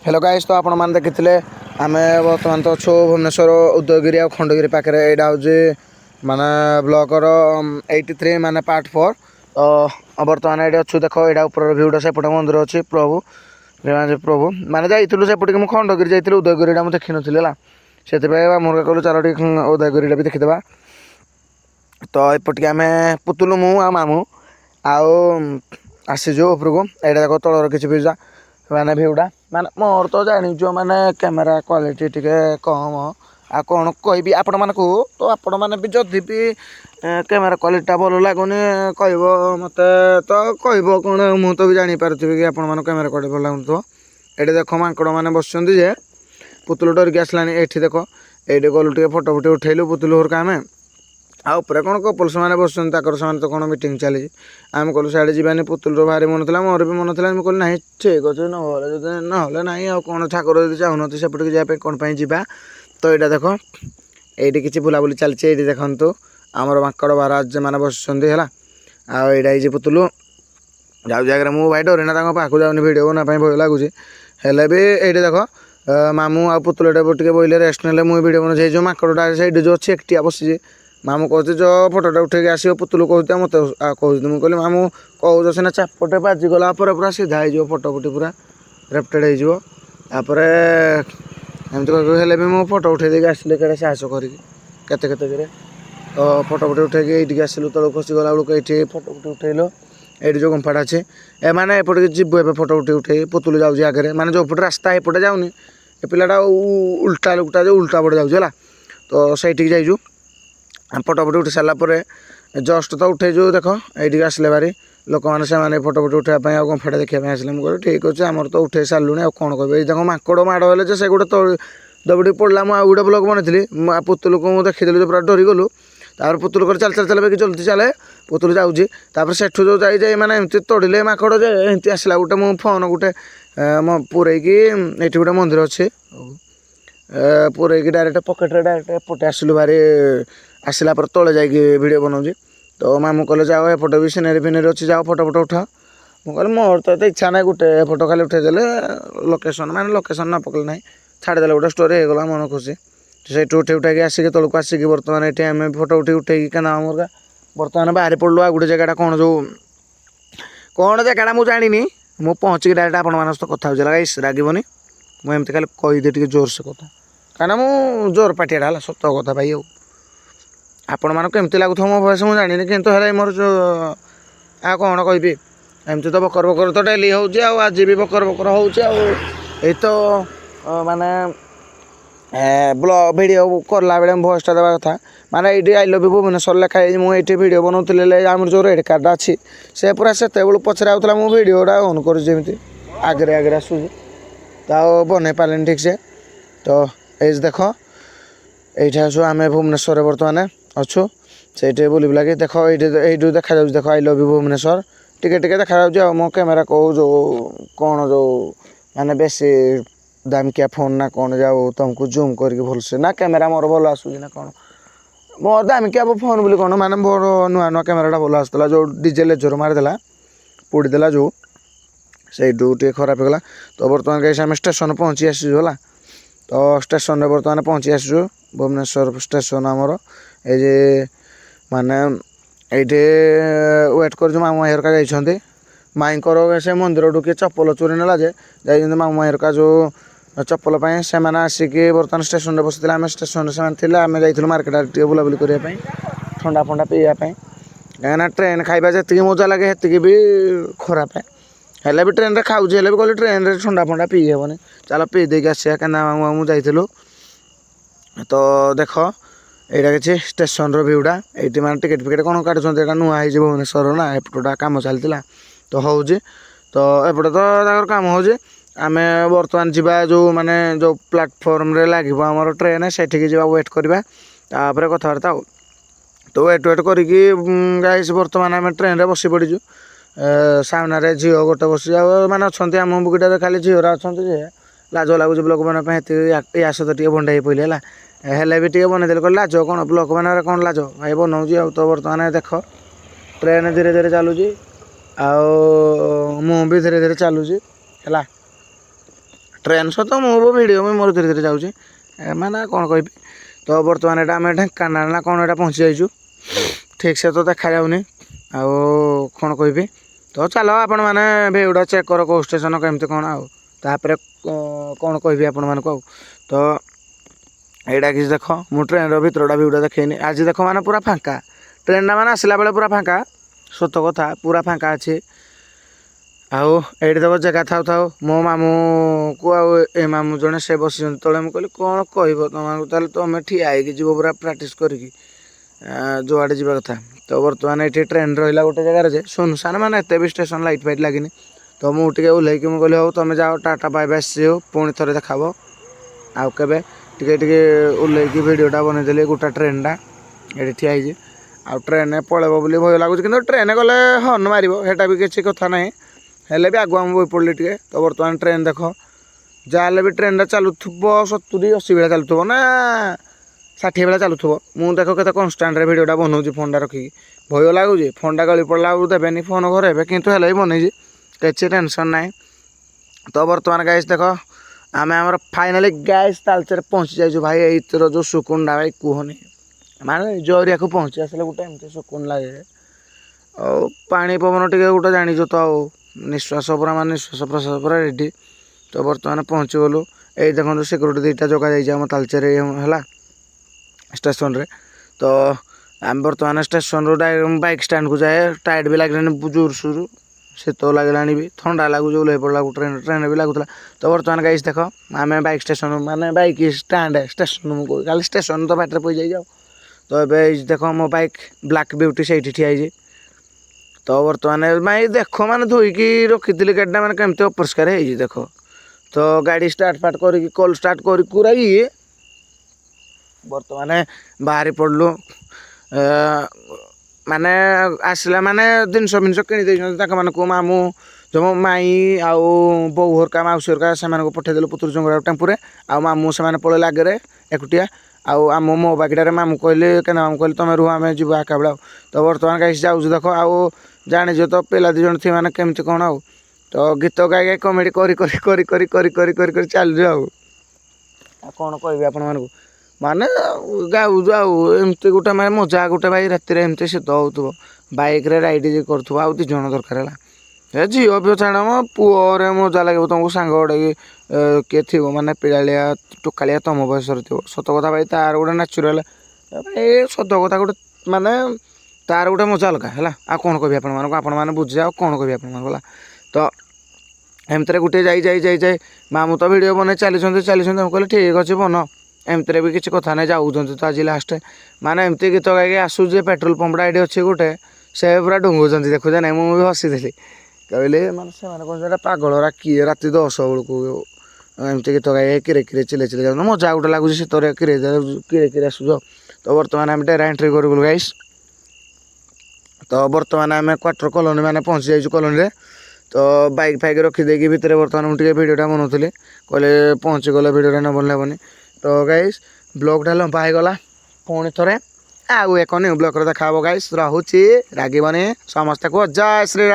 hello guys तो आपण मैंने देखी आम बर्तमान तो अच्छु भुवनेश्वर उदयगिरी और खंडगिरी पाखे यहाँ हूँ माने ब्लॉकर 83 माने पार्ट 4 तो बर्तमान ये अच्छु देख यहाँ ऊपर भ्यूटा सेपटे मंदिर अच्छी प्रभु प्रभु माने जाइलु सेपटे मुझे खंडगिरी जाइए उदयगिरी मुझे देखी नी से मुर्गा कहलु चल उदयगिरी भी देखीदे तो एपटे आम पुतुलु मु आ मामू आउ आसीजु उपरको यहाँ देख तलर किसी भी माने भ्यूटा माने मोर तो जाच माने कैमेरा क्वालिटी टी कम आ कौन कहि आपण मानक तो आपण मैंने भी जदि भी कैमेरा क्वालिटी भल लगुनि कह मत तो कह कौन मुझे तो भी जापारे कि आपण मान कैमेरा क्वालिटी भल लगुन ये देख मांकड़ मैंने बस पुतुल डरिक आसलानी ये देख ये गलु टे फटो फुटे उठेलु पुतुल होरका आम आउे कौन कपल्स मैंने बस से कौन मीटिंग चली आम कहलु साढ़े जावानी पुतुल भारी मन था मोर भी मन था कहली ना ठीक अच्छे ना ना कौन ठाकुर यदि चाहून सेपटे जावाई कौन जा तो यहाँ देख ये किसी बुलाबुली चलती ये देखु आमर माकड़ महाराज मैंने बस आई पुतुल जाऊ जगह मुझे भाई डरना पाक जाऊनी भिड बनाई भय लगुच हेले भी ये देख मामू आ पुतुल टे बोले रेस्ट ने मुझे भिड बना जो माकड़ा से जो अच्छी एकटिया बसी मामू कहते जो फटोटा उठे आसो पुतुल कहते मत कहते मुझे कहली मामू कौच सीना चापटे बाजिगला पूरा सीधा हो फटो फुटी पूरा रेप्टेड होपर एमती कह भी मुझे फटो उठे देके आसले कड़े साहस करके तो फटो फुटी उठे ये आसलु तल खसीगला बेलू ये फटो फुटी उठेल ये जो गुंफाटा अच्छे ए मैंने एपटे जीव ए फटो फुटी उठे पुतुल जाऊँगी आगे मैंने जो पटे रास्ता एपटे जाऊनी ए पिलाटा उल्टा लुकटा जो उल्टा पटे जाऊँ तो सही जाइजु फटो फुटी उठी सारापर जस्ट तो उठेजु देख ये आसले भारी लोक मैंने फटो फुटी उठापी आ गुंफाटा देखा आसले मुझे ठीक अच्छे आमर तो उठे सारूँ आ कौन कह देख माकड़ माड़ हेले से गोटे दबड़ी पड़ा मुझे गोटे ब्लॉग बनई पुतुल को मुझे देखीदेली जो पूरा डरीगलु तापर पुतुल कर चल चल चल कि जल्दी चले पुतुल जाऊँगी सेठू जो जाए मैंने एमती तोड़े माकड़ जे एमती आसला गोटे मो फोन गोटे पूरेकी ये गोटे मंदिर अच्छे पूरेकी डायरेक्ट पकेट्रे डायरेक्ट एपटे आसलु भारी आसला पर तले जाइए वीडियो बनाऊँगी तो मामू कहले जाओ एपटे भी सिनेरी फिनेरी अच्छी जाओ फटो फटो उठा मुझे मोर तो इच्छा ना गोटे फटो खाली उठेदेले लोकेशन माने लोकेशन न पकड़े ना छाड़देले गोटे स्टोरी होगा मन खुशी से उठे उठाई आसिक तौक आसिक बर्तमान ये आम फटो उठे उठे क्या मुर्गा बर्तमान बाहर पड़लु आ गोटे जगह कौन जो कौन जगह मुझे जानी मु पहुँचिक डायरेक्ट आपण मान सहित कथा हो रागबनी मुझे खाली कहीदे टे जोर से कथा कहीं मु जोर पाटियाटा है सत कथा भाई आपण मानक केमती लगुथ मो भयस मुझे जानी कि मोर जो आ कौन कहि एमती तो बकर बकर तो डेली आज भी बकर बकर हो तो माने भिडियो करला बेले भयसटा देवा कथा माने ये आई लव यू भुवनेश्वर लिखाई मुझे भिडियो बनाऊे आम जो रेड कार्ड अच्छी से पूरा से पचर आऊला मुझे भिडियोटा ऑन करमी आगे आगे आसूँ तो बन पारे ठीक से तो ये देख ये आसू आम भुवनेश्वर बर्तमान अच्छु से बुल बुला देख ये देखा देख आई लव यू भुवनेश्वर टिके टिके देखा जाऊँ मो कैमेरा कौ जो कौन जो माने बेसी दामिकिया फोन ना कौन जाओ तुमको जूम करके भलसे ना कैमेरा मोर भल आसूँ ना कौन मोर दामिकिया फोन बोली कौन माने मोर नुआ नुआ कैमेराटा भल आसला जो डीजे लेजर मारिदेला पोड़ीदेला जो से टे खराब होगा तो बर्तमान कैसे आम स्टेशन पहुँची आसीजु है तो स्टेशन रे बर्तमान पहुँची आसीजु भुवनेश्वर स्टेशन आमर ये माने ये वेट कर मामू हेरका जाइछन्ति माईकर से मंदिर टू किए चप्पल चोरी नेला जे जाइछन्ति मामू हेरका जो चप्पल से मैंने आसिक बर्तमान स्टेशन बसते आम स्टेशन से आम जाइलु मार्केट टे बुलाबुली करने ठंडा फंडा पीवाई कहीं ट्रेन खाଇବା जी मजा लगे से भी खराब हेल्ले भी ट्रेन खाऊँ भी कहली ट्रेन रे ठंडा फंडा पी हेबनी चलो पी देके आसिया क्या मामू जाइलु तो देख यहाँ कि स्टेशन भ्यूटा ये मैंने टिकेट फिकेट कौन काटुँच नुआ है भुवनेश्वर ना एपटा कम चलता तो हूँ तो एपटे तो कम हो आम बर्तमान जा जो माने जो प्लाटफर्म रे लगे आमर ट्रेन से वेट करवा कथबार्ता तो वेट वेट करके गाइस बर्तमान आम ट्रेन रे बसी पड़ीजु सामने झील गोटे बसी मैंने अच्छा आम बुकीटा खाली झीरा अच्छा लाज लगुच ब्लॉक बनाई या सहित टे भंडा पड़े हेल्ले भी टे बनईदे कह लाज कौन ब्लॉक बनाने कौन लाज भाई बनाऊँगी तो बर्तमान देख ट्रेन धीरे धीरे चलुची मु भी धीरे धीरे चलुची है ट्रेन सहित मो भिडियो मुझे मोर धीरे धीरे जाऊँगी मैंने कौन कहि तो बर्तमान यहाँ आम ढेंकानाल ना कौन एटा पहुँची जाइछु ठीक से तो देखा जाऊनी आउ कौन कहि तो चलो आपण मैंने भिडियोटा चेक कर कौ स्टेशन केमती कौन आउे कौन कहि आपण मान को तो यहाँ कि देख मु ट्रेन भितरटा भिडियो देखनी आज देख मैंने पूरा फांका ट्रेन मैंने आसला बेले पूरा फांका सत कथा पूरा फांका अच्छे आउ ये देख जगह थाउ थाउ मो मामू को ए मामू जड़े से बस तले मुझे कहली कौन कह तुम तुम ठिया हो पूरा प्राक्ट करी जोआड़े जावा कथा तो बर्तमान ये ट्रेन रहा गोटे जगार जे सुनसान मैंने एत भी स्टेशन लाइट फाइट लगे तो मुझे ओह्लैकी मुझे कहली तुम जाओ टाटा बाय बाय सी हो पुणी थे देखा आउ के टे ओह्लैकी भिडियोटा बनईदेली गोटा ट्रेनटा ये ठिया आउ ट्रेन पलैब बोली भय लगुच कि ट्रेन गले हर्न मार हेटा भी किसी कथा ना हेल्ले भी आगुआ बही पड़े टे तो बर्तमान ट्रेन देख जहाँ भी ट्रेन चलुव 70-80 बेला चलुव ना 60 बेला चलुव मुझे देख के कन्स्टाट भिडियोटा बनाऊँ फोनटा रखिकी भय लगुच फोनटा गली पड़ा देवेनि फोन घर कि भी बनई किसी टेंशन ना तो बर्तमान गाइस देख आम आम फाइनाली गाइस तालचेर पहुँची जाइए भाई एइतर जो सुकुनटा भाई कहनी माने जोरिया को पहुँची आसले गोटे एमती सुकुन लगे और पानी पवन टे गोटे जानीच तो निश्वास पूरा मान निश्वास प्रश्वास पूरा रेडी तो बर्तमान पहुँची गलु ये देखो सिक्यूरीटी दुईटा जगह जाम तालचेर है स्टेशन रे तो आम बर्तमान स्टेशन रू बाइक स्टैंड को जाए टाइट भी लगे जोर सोर शीत लगे भी ठंडा लगुच ओह्लै पड़ा ट्रेन ट्रेन भी लगुला तो बर्तमान गाइस देख आम बाइक स्टेशन माने बाइक स्टैंड स्टेशन मुझे खाली स्टेशन तो बाटर पड़ जाइए तो ये देख मो बाइक ब्लैक ब्यूटी से ठिया तो बर्तमान माई देख मैंने धोईकी रखी गाड़ीटा मैंने केमती अपरिष्कार है देख तो गाड़ी स्टार्ट फाट कर कल स्टार्ट कर बर्तमान बाहरी पड़लु माने आसला माने जिनस मिनस किनी को मामू जो मो माई आउ बो हरका मौसी हरका से पठेदेलु पुतुर चुंगुड़ा टेम्पुरे आ मामू से पड़े आगे एकुटिया आउ आम मो बाकीटारे मामू कहले के मामू कहले तुम रुह आम जी आका बेला तो बर्तमान गाइस जाऊँ देख आउ जानीज तो पिला दी जन थी मैंने केमती कौन आउ तो गीत गाई गाई कमेडी कर चल कौन कह आपण माने गाऊँ आउ एमती गोटे माने मजा गोटे भाई राति एमती शीत हो बाइक रे राइड कर आउ 2 जन दरकार है झील पी छाड़ मो पुअरे मजा लगे तुमको सांग गोटे किए थी माने पिड़ालिया टोकालिया तुम बयसर थो सत कथा भाई तार गोटे नेचुराल भाई सत कथा गोटे माने तार गोटे मजा अलग है आ कौन कह आपण बुझे आ कौन कह आप तो एमती गोटे जाए मामू तो भिडियो बन चली कहले ठीक अच्छे बन एमती भी किसी कथा नहीं जाऊँ तो आज लास्ट माने एमती गीत गाई आसूजे पेट्रोल पंपटा ये अच्छे गोटे से पूरा डुंगुच देखुचे ना मुझे हसी कहले माने से पागल किए राति 10 बेलू एमती गीत गाई किरे किरे चिले चिले जाऊँ मजा गोटे लगुच शीतर किरे किरे आसूज तो बर्तमान आम डेरा एंट्री करूँ गाइस तो बर्तमान आम क्वार्टर कॉलोनी मैंने पहुँची जाइए कॉलोनी तो बाइक फाइक रखीदे भितर बर्तमान मुझे भिडियोटा बनाऊली कहले पहुँची गले भिडियोटा न बनले हेनी तो गाइस ब्लॉगटा लंबा होगला पुणी थे आउ एक न्यू ब्लॉग देखा गाइस रहुची रागीबनी समस्त को जय श्री